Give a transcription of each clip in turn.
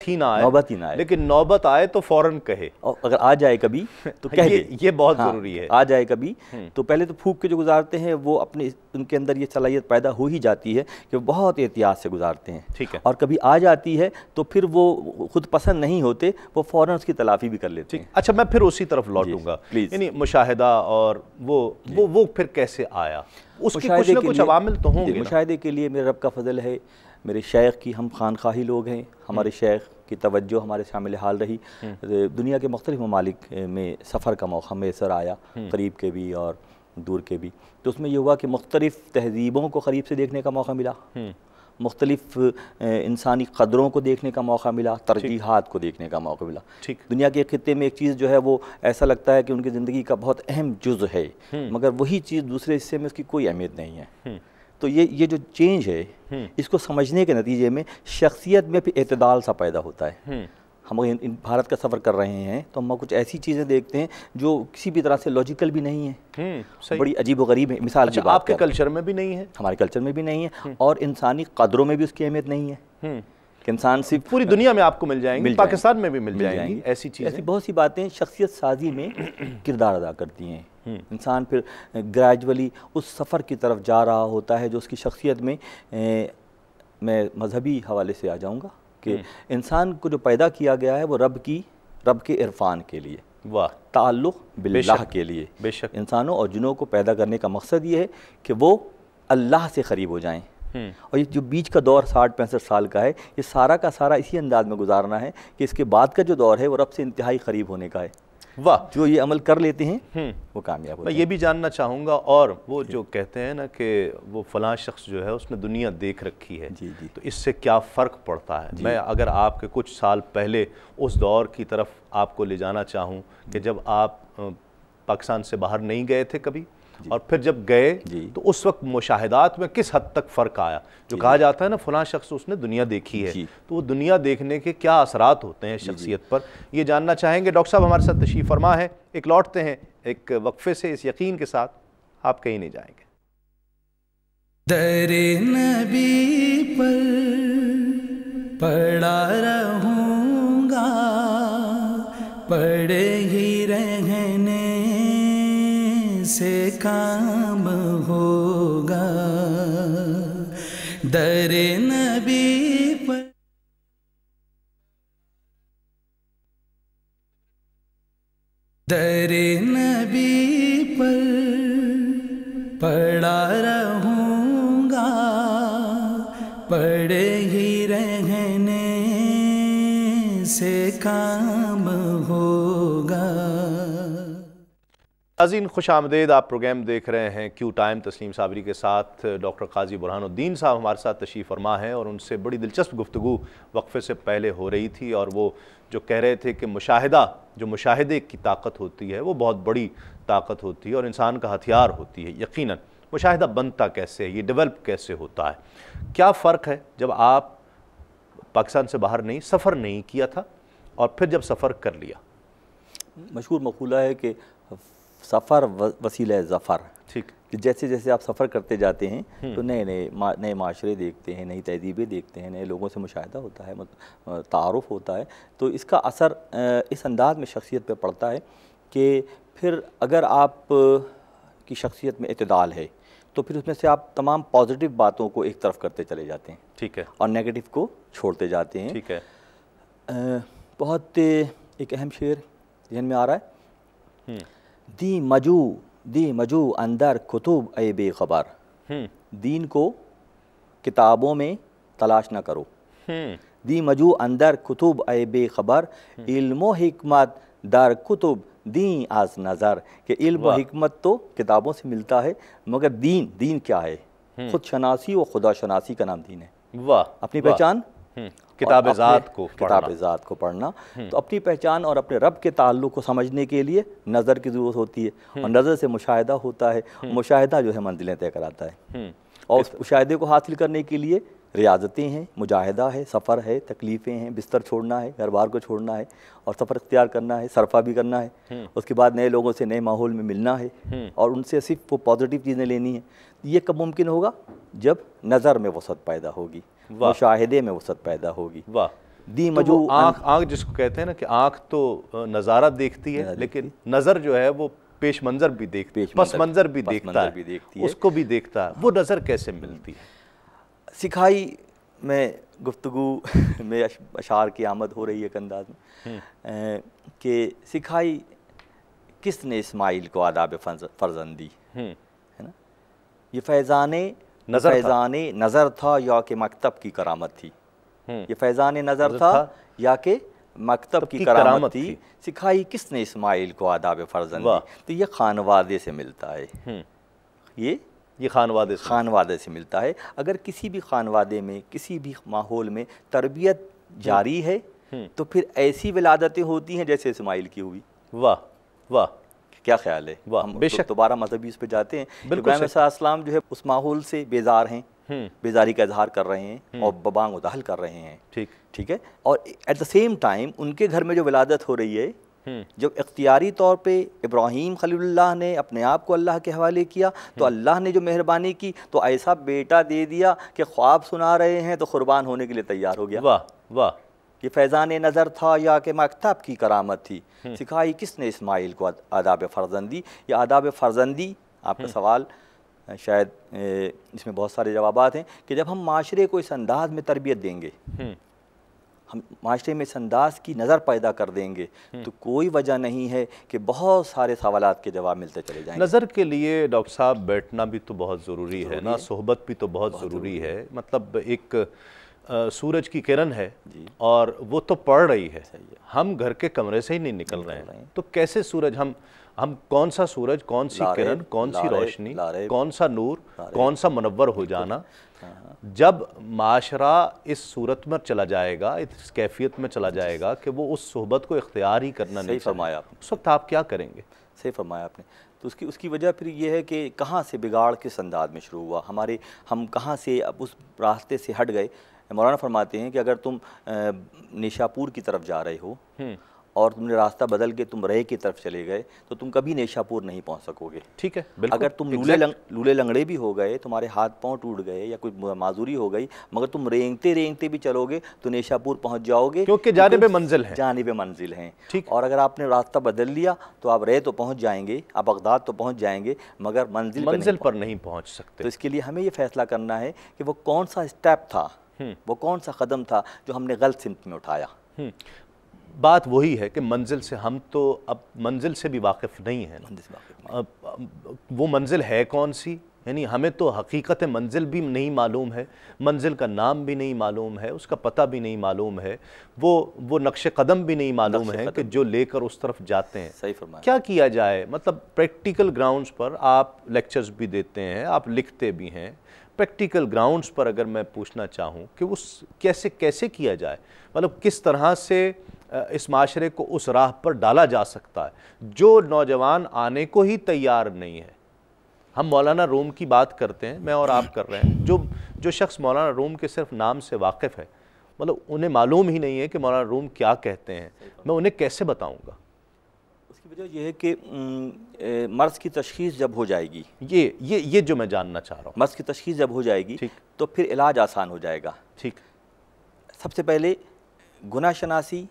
ही ना आए, नौबत ही ना आए, लेकिन नौबत आए तो फौरन कहे, और अगर आ जाए कभी तो कह दे। ये बहुत ज़रूरी है। आ जाए कभी तो पहले तो फूंक के जो गुजारते हैं वो अपने उनके अंदर ये सलाहियत पैदा हो ही जाती है कि वो बहुत एहतियात से गुजारते हैं। ठीक है। और कभी आ जाती है तो फिर वो खुद पसंद नहीं होते, वो फ़ौरन उसकी तलाफ़ी भी कर लेते हैं। अच्छा, मैं फिर उसी तरफ लौटूंगा, प्लीज़। यानी मुशाहिदा और वो फिर कैसे आया, उसके कुछ ना कुछ अवामिल तो होंगे। मुशाहिदे के लिए मेरे रब का फजल है, मेरे शेख की, हम खानखाही लोग हैं, हमारे शेख की तवज्जो हमारे शामिल हाल रही। दुनिया के मुख्तलिफ ममालिक में सफ़र का मौका मैसर आया, करीब के भी और दूर के भी। तो उसमें यह हुआ कि मुख्तलिफ तहजीबों को करीब से देखने का मौका मिला, मुख्तलिफ इंसानी क़दरों को देखने का मौका मिला, तरजीहात को देखने का मौका मिला। दुनिया के खित्ते में एक चीज़ जो है वो ऐसा लगता है कि उनकी ज़िंदगी का बहुत अहम जुज़ है, मगर वही चीज़ दूसरे हिस्से में उसकी कोई अहमियत नहीं है। तो ये जो चेंज है, इसको समझने के नतीजे में शख्सियत में भी एतदाल सा पैदा होता है। हम इन भारत का सफ़र कर रहे हैं तो हम कुछ ऐसी चीज़ें देखते हैं जो किसी भी तरह से लॉजिकल भी नहीं है, बड़ी अजीब व गरीब है। मिसाल की बात, आपके कल्चर में भी नहीं है, हमारे कल्चर में भी नहीं है, और इंसानी कदरों में भी उसकी अहमियत नहीं है। इंसान सिर्फ पूरी दुनिया में आपको मिल जाएंगी, पाकिस्तान में भी मिल जाएंगी ऐसी चीज़ें। ऐसी बहुत सी बातें शख्सियत साजी में किरदार अदा करती हैं। इंसान फिर ग्रेजुअली उस सफ़र की तरफ जा रहा होता है जो उसकी शख्सियत में, मैं मजहबी हवाले से आ जाऊँगा कि इंसान को जो पैदा किया गया है वो रब के इरफान के लिए, वाह, ताल्लुक़ बिल्लाह के लिए। बेशक इंसानों और जिनों को पैदा करने का मकसद ये है कि वो अल्लाह से करीब हो जाएं। और ये जो बीच का दौर 60-65 साल का है, ये सारा का सारा इसी अंदाज में गुजारना है कि इसके बाद का जो दौर है वो रब से इंतहाई करीब होने का है। वाह, जो ये अमल कर लेते हैं वो कामयाब होते हैं। मैं ये भी जानना चाहूँगा, और वो जो कहते हैं ना कि वो फलां शख्स जो है उसने दुनिया देख रखी है, जी जी, तो इससे क्या फ़र्क पड़ता है? मैं अगर आपके कुछ साल पहले उस दौर की तरफ आपको ले जाना चाहूँ कि जब आप पाकिस्तान से बाहर नहीं गए थे कभी, और फिर जब गए तो उस वक्त मुशाहिदात में किस हद तक फ़र्क आया? जो कहा जाता है ना फलां शख्स उसने दुनिया देखी है, तो वो दुनिया देखने के क्या असरात होते हैं शख्सियत पर, ये जानना चाहेंगे। डॉक्टर साहब हमारे साथ तशरीफ़ फरमा है। एक लौटते हैं एक वक्फे से इस यकीन के साथ आप कहीं नहीं जाएंगे। दरे नबी पर पड़ा रहूँगा, पड़े ही रहने से काम होगा। दरे नबी पर दरे नबी पर पड़ा रहूँगा, पड़े ही रहने से काम होगा। नाज़रीन खुश आमदेद, आप प्रोग्राम देख रहे हैं क्यू टाइम तस्लीम साबरी के साथ। डॉक्टर काजी बुरहानुद्दीन साहब हमारे साथ तशरीफ़ फरमा है और उनसे बड़ी दिलचस्प गुफ्तगू वक्फे से पहले हो रही थी, और वो जो कह रहे थे कि मुशाहिदा, जो मुशाहिदे की ताकत होती है वो बहुत बड़ी ताकत होती है और इंसान का हथियार होती है। यकीनन मुशाहिदा बनता कैसे है, ये डेवलप कैसे होता है, क्या फ़र्क है जब आप पाकिस्तान से बाहर नहीं, सफ़र नहीं किया था और फिर जब सफ़र कर लिया? मशहूर मक़ूला है कि सफ़र वसीला ज़फ़र। ठीक, कि जैसे जैसे आप सफ़र करते जाते हैं तो नए माशरे देखते हैं, नई तहजीबें देखते हैं, नए लोगों से मुशाहिदा होता है, तारुफ़ होता है, तो इसका असर इस अंदाज में शख्सियत पे पड़ता है कि फिर अगर आप की शख्सियत में इत्तेदाल है तो फिर उसमें से आप तमाम पॉजिटिव बातों को एक तरफ करते चले जाते हैं, ठीक है, और नेगेटिव को छोड़ते जाते हैं। ठीक है। बहुत एक अहम शेर जहन में आ रहा है, दी मजू अंदर कुतुब ए बेखबर। दीन को किताबों में तलाश ना करो, दी मजू अंदर कुतुब ए बेखबर, इल्म हिकमत दर कुतुब दी आज नज़र। कि इल्म व हिकमत तो किताबों से मिलता है, मगर दीन क्या है? खुद शनासी व खुदा शनासी का नाम दीन है। वाह, अपनी पहचान, किताब ज़ात को पढ़ना। तो अपनी पहचान और अपने रब के ताल्लुक़ को समझने के लिए नज़र की ज़रूरत होती है, और नज़र से मुशाहिदा होता है, मुशाहिदा जो है मंजिलें तय कराता है, और उस मुशाहिदे को हासिल करने के लिए रियाज़तें हैं, मुजाहिदा है, सफ़र है, तकलीफ़ें हैं, बिस्तर छोड़ना है, घर बार को छोड़ना है, और सफ़र इख्तियार करना है, सरफा भी करना है, उसके बाद नए लोगों से नए माहौल में मिलना है, और उनसे सिर्फ वो पॉजिटिव चीज़ें लेनी है। ये कब मुमकिन होगा? जब नज़र में वसअत पैदा होगी, मुशाहिदे में वसअत पैदा होगी। वाह, दी मजू आँख जिसको कहते हैं ना कि आँख तो नज़ारा देखती है, लेकिन नज़र जो है वो पेश मंजर भी देखती है, पस मंजर भी देखता है, उसको भी देखता है। वो नज़र कैसे मिलती है? सिखाई में गुफ्तगू में अशार की आमद हो रही है एक अंदाज में कि सिखाई किसने इस्माइल को आदाब फर्जंदी, है ना, ये फैज़ाने नज़र था या कि मकतब की करामत थी। ये फैज़ाने नज़र था या कि मकतब की करामत थी। सिखाई किसने इस्माइल को आदाब फर्जंदी, तो ये खानवादे से मिलता है। ये खानवादे से मिलता है। अगर किसी भी खानवादे में, किसी भी माहौल में तरबियत जारी है तो फिर ऐसी विलादतें होती हैं जैसे इस्माइल की हुई। वाह वाह, क्या ख्याल है? हम बेशक दोबारा मजहबी उस पर जाते हैं। इब्राहिम अलैहिस्सलाम जो है उस माहौल से बेजार हैं, बेजारी का इजहार कर रहे हैं और बबांग उदाहल कर रहे हैं। ठीक है। और एट द सेम टाइम उनके घर में जो विलादत हो रही है, जब इख्तियारी तौर पे इब्राहीम खलीलुल्लाह ने अपने आप को अल्लाह के हवाले किया तो अल्लाह ने जो मेहरबानी की तो ऐसा बेटा दे दिया कि ख्वाब सुना रहे हैं तो कुर्बान होने के लिए तैयार हो गया। वाह वाह, ये फैज़ान नज़र था या कि मकतब की करामत थी। सिखाई किसने इस्माइल को आदाब फर्जंदी। या आदाब फर्जंदी, आपका सवाल शायद इसमें बहुत सारे जवाबात हैं कि जब हम माशरे को इस अंदाज में तरबियत देंगे, हम माशरे में इस अंदाज की नज़र पैदा कर देंगे तो कोई वजह नहीं है कि बहुत सारे सवालात के जवाब मिलते चले जाएंगे। नज़र के लिए डॉक्टर साहब बैठना भी तो बहुत ज़रूरी है ना, सोहबत भी तो बहुत ज़रूरी है। मतलब एक सूरज की किरण है और वो तो पड़ रही है, हम घर के कमरे से ही नहीं निकल रहे हैं, तो कैसे सूरज, हम कौन सा सूरज, कौन सी किरण, कौन सी रोशनी, कौन सा नूर, कौन सा मुनव्वर हो जाना, जब माशरा इस सूरत में चला जाएगा, इस कैफियत में चला जाएगा कि वो उस सोहबत को इख्तियार ही करना नहीं फरमाया आपने, उस वक्त आप क्या करेंगे? सही फरमाया आपने। तो उसकी वजह फिर ये है कि कहाँ से बिगाड़ किस अंदाज में शुरू हुआ, हम कहाँ से अब उस रास्ते से हट गए। मौलाना फरमाते हैं कि अगर तुम निशापुर की तरफ जा रहे हो और तुमने रास्ता बदल के तुम रहे की तरफ चले गए तो तुम कभी निशापुर नहीं पहुंच सकोगे। ठीक है, बिल्कुल। अगर तुम लूले लंगड़े भी हो गए, तुम्हारे हाथ पांव टूट गए या कोई माजूरी हो गई, मगर तुम रेंगते रेंगते भी चलोगे तो निशापुर पहुंच जाओगे, क्योंकि जानिब मंजिल है, जानिब मंजिल हैं। ठीक। और अगर आपने रास्ता बदल लिया तो आप रहे तो पहुँच जाएंगे, आप बगदाद तो पहुँच जाएंगे, मगर मंजिल पर नहीं पहुँच सकते। तो इसके लिए हमें ये फैसला करना है कि वो कौन सा स्टेप था, वो कौन सा कदम था जो हमने गलत सिमत में उठाया। बात वही है कि मंजिल से हम तो अब मंजिल से भी वाकिफ़ नहीं है ना, वो मंजिल है कौन सी, यानी हमें तो हकीकत मंजिल भी नहीं मालूम है, मंजिल का नाम भी नहीं मालूम है, उसका पता भी नहीं मालूम है, वो नक्शे कदम भी नहीं मालूम है कि जो लेकर उस तरफ जाते हैं। सही फरमाया। क्या किया जाए? मतलब प्रैक्टिकल ग्राउंड्स पर आप लेक्चर्स भी देते हैं, आप लिखते भी हैं, प्रैक्टिकल ग्राउंड्स पर अगर मैं पूछना चाहूँ कि उस कैसे किया जाए, मतलब किस तरह से इस माशरे को उस राह पर डाला जा सकता है जो नौजवान आने को ही तैयार नहीं है। हम मौलाना रूम की बात करते हैं, मैं और आप कर रहे हैं, जो शख्स मौलाना रूम के सिर्फ नाम से वाकिफ़ है, मतलब उन्हें मालूम ही नहीं है कि मौलाना रूम क्या कहते हैं, मैं उन्हें कैसे बताऊँगा? उसकी वजह यह है कि मर्ज़ की तशख़ीस जब हो जाएगी, ये जो मैं जानना चाह रहा हूँ, मर्ज़ की तशख़ीस जब हो जाएगी तो फिर इलाज आसान हो जाएगा। ठीक। सबसे पहले गुनाह शनासी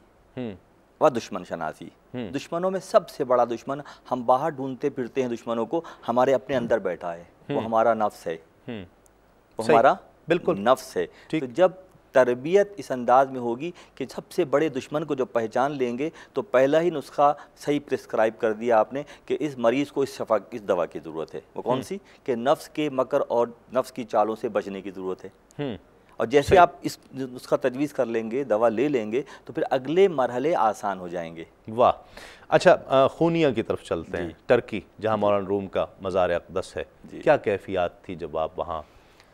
व दुश्मन शनासी। दुश्मनों में सबसे बड़ा दुश्मन, हम बाहर ढूंढते फिरते हैं दुश्मनों को, हमारे अपने अंदर बैठा है, वो हमारा नफ्स है, वो हमारा बिल्कुल नफ्स है। तो जब तरबियत इस अंदाज में होगी कि सबसे बड़े दुश्मन को जब पहचान लेंगे तो पहला ही नुस्खा सही प्रिस्क्राइब कर दिया आपने कि इस मरीज़ को इस दवा की ज़रूरत है। वो कौन सी? कि नफ्स के मकर और नफ्स की चालों से बचने की ज़रूरत है। और जैसे आप उसका तजवीज़ कर लेंगे, दवा ले लेंगे, तो फिर अगले मरहले आसान हो जाएंगे। वाह। अच्छा, खूनिया की तरफ चलते हैं, टर्की, जहाँ मौलाना रूम का मज़ार अक़दस है। क्या कैफियत थी जब आप वहाँ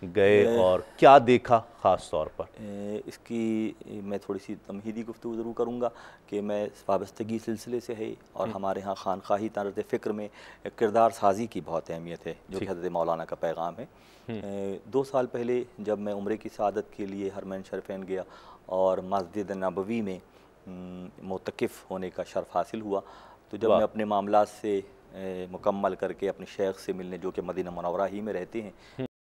गए और क्या देखा ख़ास तौर पर? इसकी मैं थोड़ी सी तमहीदी गुफ्तगू ज़रूर करूँगा कि मैं वाबस्तगी सिलसिले से है और हमारे यहाँ खानखाही तर्ज़ फ़िक्र में किरदार साजी की बहुत अहमियत है, जो कि हज़रत मौलाना का पैगाम है। 2 साल पहले जब मैं उम्रे की सआदत के लिए हरमैन शरीफ़ैन गया और मस्जिद नबवी में मुतकिफ़ होने का शर्फ़ हासिल हुआ, तो जब मैं अपने मामलात से मुकम्मल करके अपने शेख से मिलने, जो कि मदीना मुनव्वरा ही में रहते हैं,